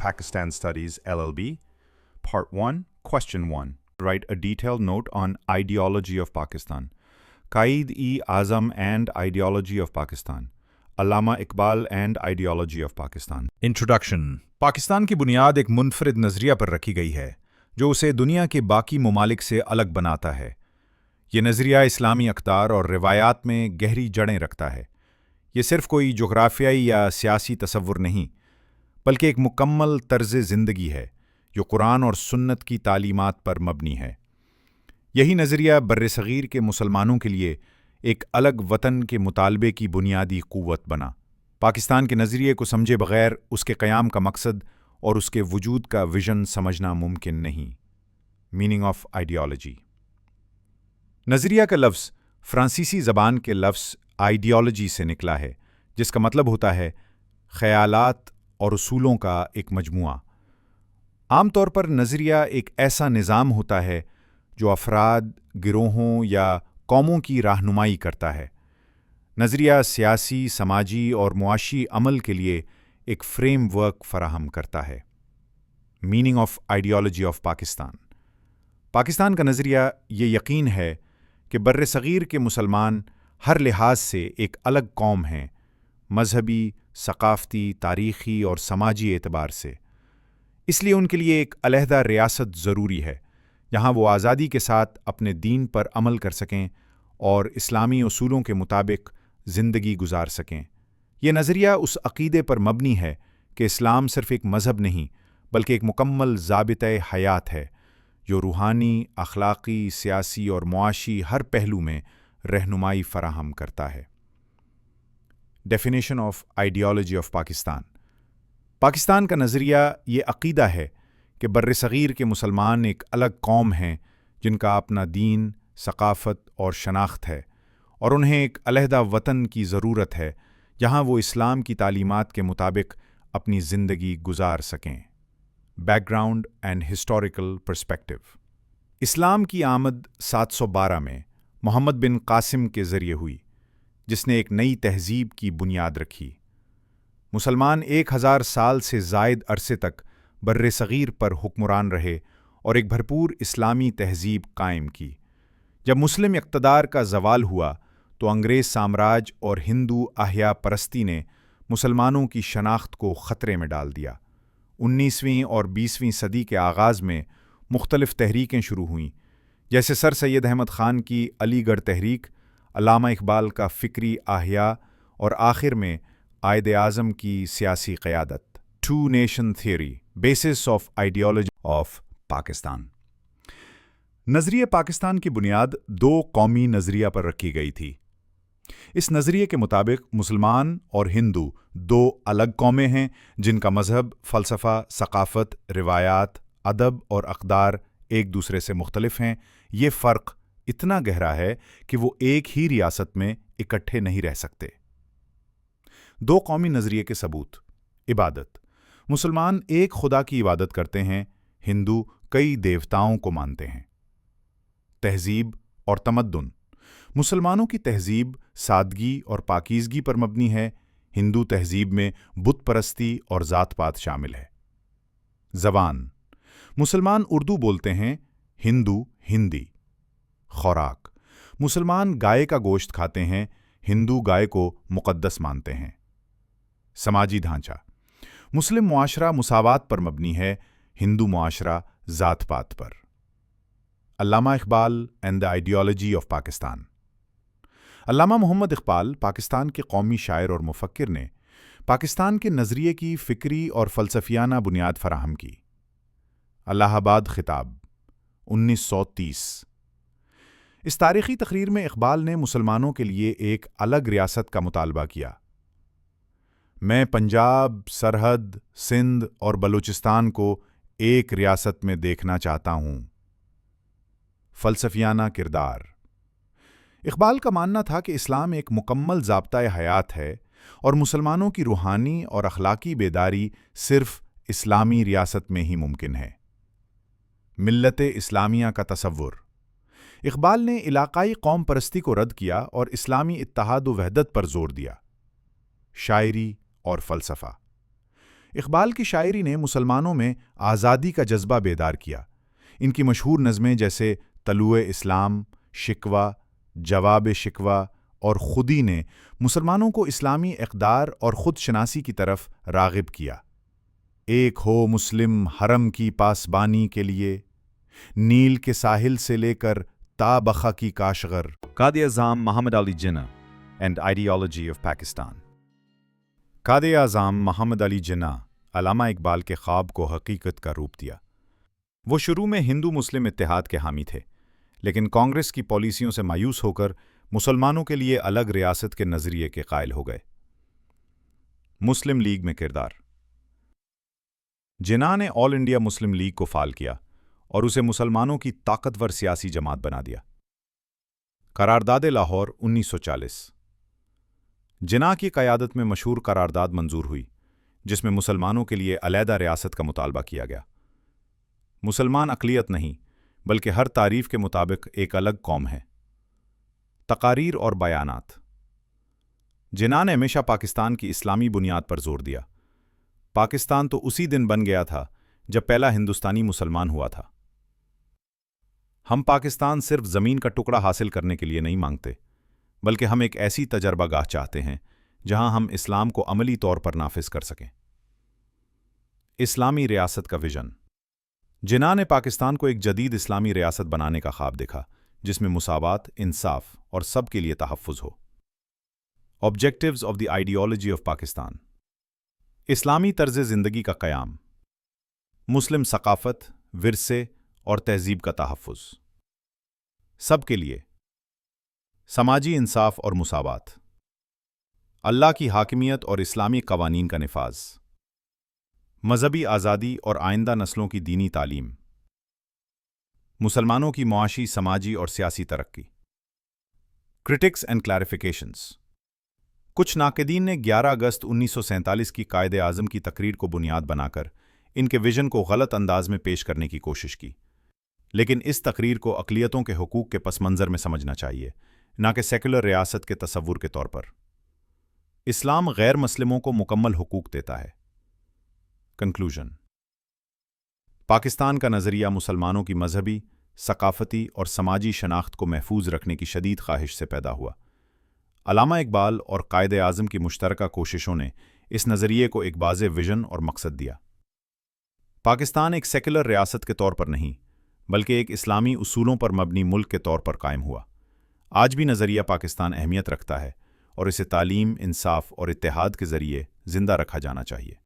Pakistan Studies LLB, Part 1, Question 1. Write a detailed note on ideology of Pakistan. Qaid-e-Azam and ideology of Pakistan. Allama Iqbal and ideology of Pakistan. Introduction. Pakistan की बुनियाद एक मुनफरिद नज़रिया पर रखी गई है जो उसे दुनिया के बाकी ममालिक से अलग बनाता है। ये नज़रिया इस्लामी अक़दार और रिवायात में गहरी जड़ें रखता है। ये सिर्फ कोई जोग्राफियाई या सियासी तसव्वुर नहीं, बल्कि एक मुकम्मल तर्ज़ ज़िंदगी है जो कुरान और सुन्नत की तालीमात पर मबनी है। यही नज़रिया बर्र-ए-सग़ीर के मुसलमानों के लिए एक अलग वतन के मुतालबे की बुनियादी क़ुव्वत बना। पाकिस्तान के नज़रिए को समझे बग़ैर उसके क़याम का मकसद और उसके वजूद का विज़न समझना मुमकिन नहीं। Meaning of ideology. नज़रिया का लफ्ज़ फ़्रांसीसी ज़बान के लफ्ज़ आइडियोलॉजी से निकला है, जिसका मतलब होता है ख़यालात और उसूलों का एक मजमुआ। आमतौर पर नज़रिया एक ऐसा निज़ाम होता है जो अफ़राद, गिरोहों या कौमों की रहनुमाई करता है। नज़रिया सियासी, समाजी और मुआशी अमल के लिए एक फ्रेम वर्क फराहम करता है। Meaning of ideology of Pakistan. Pakistan का नज़रिया ये यकीन है कि बर्र-ए-सग़ीर के मुसलमान हर लिहाज से एक अलग कौम हैं, मजहबी, सक़ाफ़ती, तारीख़ी और समाजी एतबार से। इसलिए उनके लिए एक अलहदा रियासत ज़रूरी है जहाँ वो आज़ादी के साथ अपने दीन पर अमल कर सकें और इस्लामी उसूलों के मुताबिक ज़िंदगी गुजार सकें। ये नज़रिया उस अक़ीदे पर मबनी है कि इस्लाम सिर्फ़ एक मज़हब नहीं, बल्कि एक मुकम्मल ज़ाबिते हयात है जो रूहानी, अखलाक़ी, सियासी और मुआशी हर पहलू में रहनुमाई फ़राहम करता है। Definition of ideology of Pakistan. Pakistan का नज़रिया ये अक़ीदा है कि बर्र-ए-सग़ीर के मुसलमान एक अलग कौम हैं जिनका अपना दीन, सक़ाफ़त और शनाख्त है, और उन्हें एक अलहदा वतन की ज़रूरत है जहाँ वो इस्लाम की तालीमात के मुताबिक अपनी ज़िंदगी गुजार सकें। Background and historical perspective. इस्लाम की आमद 712 में मोहम्मद बिन कासिम के ज़रिए हुई, जिसने एक नई तहज़ीब की बुनियाद रखी। मुसलमान 1000 साल से ज़ायद अरसे तक बर्र-ए-सग़ीर पर हुक्मरान रहे और एक भरपूर इस्लामी तहज़ीब कायम की। जब मुस्लिम इक़्तिदार का ज़वाल हुआ तो अंग्रेज़ साम्राज्य और हिंदू अहिया परस्ती ने मुसलमानों की शनाख्त को ख़तरे में डाल दिया। 19वीं और 20वीं सदी के आगाज़ में मुख्तलिफ़ तहरीकें शुरू हुईं, जैसे सर सैयद अहमद ख़ान की अलीगढ़ तहरीक, अल्लामा इक़बाल का फ़िक्री आहिया और आखिर में आयद-ए-आज़म की सियासी क़यादत। Two nation theory, basis of ideology of Pakistan. नज़रिए पाकिस्तान की बुनियाद दो कौमी नज़रिया पर रखी गई थी। इस नज़रिए के मुताबिक मुसलमान और हिंदू दो अलग कौमें हैं जिनका मज़हब, फ़लसफ़ा, सक़ाफ़त, रिवायात, अदब और अक़दार एक दूसरे से मुख्तलिफ हैं। ये फ़र्क इतना गहरा है कि वो एक ही रियासत में इकट्ठे नहीं रह सकते। दो कौमी नज़रिए के सबूत। इबादत। मुसलमान एक खुदा की इबादत करते हैं, हिंदू कई देवताओं को मानते हैं। तहज़ीब और तमद्दुन। मुसलमानों की तहज़ीब सादगी और पाकीज़गी पर मबनी है, हिंदू तहज़ीब में बुत परस्ती और ज़ात पात शामिल है। ज़बान। मुसलमान उर्दू बोलते हैं, हिंदू हिंदी। खुराक। मुसलमान गाय का गोश्त खाते हैं, हिंदू गाय को मुक़द्दस मानते हैं। समाजी ढांचा। मुस्लिम मुआशरा मुसावात पर मबनी है, हिंदू मुआशरा ज़ात पात पर। अल्लामा Iqbal and the ideology of Pakistan. अल्लामा मोहम्मद इक़बाल पाकिस्तान के कौमी शायर और मुफ़क्किर ने पाकिस्तान के नज़रिए की फ़िक्री और फ़लसफ़ियाना बुनियाद फ़राहम की। इलाहाबाद ख़िताब 1930। इस तारीख़ी तकरीर में इक़बाल ने मुसलमानों के लिए एक अलग रियासत का मुतालबा किया। मैं पंजाब, सरहद, सिंध और बलूचिस्तान को एक रियासत में देखना चाहता हूँ। फ़लसफ़ियाना किरदार। इक़बाल का मानना था कि इस्लाम एक मुकम्मल ज़ाब्ता हयात है और मुसलमानों की रूहानी और अखलाकी बेदारी सिर्फ़ इस्लामी रियासत में ही मुमकिन है। मिल्लत इस्लामिया का तसव्वुर। इक़बाल ने इलाक़ाई कौम परस्ती को रद्द किया और इस्लामी इत्तेहाद व वहदत पर जोर दिया। शायरी और फ़लसफ़ा। اقبال کی شاعری نے مسلمانوں میں آزادی کا جذبہ بیدار کیا۔ ان کی مشہور نظمیں جیسے طلوع اسلام، شکوہ، جواب شکوہ اور خودی نے مسلمانوں کو اسلامی اقدار اور خود شناسی کی طرف راغب کیا۔ ایک ہو مسلم حرم کی پاسبانی کے لیے، نیل کے ساحل سے لے کر تا بخا کی Kashgar. Quaid Azam Muhammad Ali Jinnah and ideology of Pakistan. Quaid Azam محمد علی جناح علامہ اقبال کے خواب کو حقیقت کا روپ دیا۔ وہ شروع میں ہندو مسلم اتحاد کے حامی تھے، لیکن کانگریس کی پالیسیوں سے مایوس ہو کر مسلمانوں کے لیے الگ ریاست کے نظریے کے قائل ہو گئے۔ مسلم لیگ میں کردار۔ جناح نے آل انڈیا مسلم لیگ کو فعال کیا اور اسے مسلمانوں کی طاقتور سیاسی جماعت بنا دیا۔ قرارداد لاہور 1940۔ جناح کی قیادت میں مشہور قرارداد منظور ہوئی، جس میں مسلمانوں کے لیے علیحدہ ریاست کا مطالبہ کیا گیا۔ مسلمان اقلیت نہیں، بلکہ ہر تعریف کے مطابق ایک الگ قوم ہے۔ تقاریر اور بیانات۔ جناح نے ہمیشہ پاکستان کی اسلامی بنیاد پر زور دیا۔ پاکستان تو اسی دن بن گیا تھا جب پہلا ہندوستانی مسلمان ہوا تھا۔ ہم پاکستان صرف زمین کا ٹکڑا حاصل کرنے کے لیے نہیں مانگتے، بلکہ ہم ایک ایسی تجربہ گاہ چاہتے ہیں جہاں ہم اسلام کو عملی طور پر نافذ کر سکیں۔ اسلامی ریاست کا ویژن۔ جناح نے پاکستان کو ایک جدید اسلامی ریاست بنانے کا خواب دیکھا، جس میں مساوات، انصاف اور سب کے لیے تحفظ ہو۔ Objectives of the ideology of Pakistan. اسلامی طرز زندگی کا قیام، مسلم ثقافت، ورثے اور تہذیب کا تحفظ، سب کے لیے، سماجی انصاف اور مساوات، اللہ کی حاکمیت اور اسلامی قوانین کا نفاذ، مذہبی آزادی اور آئندہ نسلوں کی دینی تعلیم، مسلمانوں کی معاشی، سماجی اور سیاسی ترقی۔ Critics and clarifications. کچھ ناقدین نے 11 اگست 1947 کی قائد اعظم کی تقریر کو بنیاد بنا کر ان کے ویژن کو غلط انداز میں پیش کرنے کی کوشش کی، لیکن اس تقریر کو اقلیتوں کے حقوق کے پس منظر میں سمجھنا چاہیے، نہ کہ سیکولر ریاست کے تصور کے طور پر۔ اسلام غیر مسلموں کو مکمل حقوق دیتا ہے۔ کنکلوژن۔ پاکستان کا نظریہ مسلمانوں کی مذہبی، ثقافتی اور سماجی شناخت کو محفوظ رکھنے کی شدید خواہش سے پیدا ہوا۔ علامہ اقبال اور قائد اعظم کی مشترکہ کوششوں نے اس نظریے کو ایک واضح ویژن اور مقصد دیا۔ پاکستان ایک سیکولر ریاست کے طور پر نہیں، بلکہ ایک اسلامی اصولوں پر مبنی ملک کے طور پر قائم ہوا۔ آج بھی نظریہ پاکستان اہمیت رکھتا ہے اور اسے تعلیم، انصاف اور اتحاد کے ذریعے زندہ رکھا جانا چاہیے۔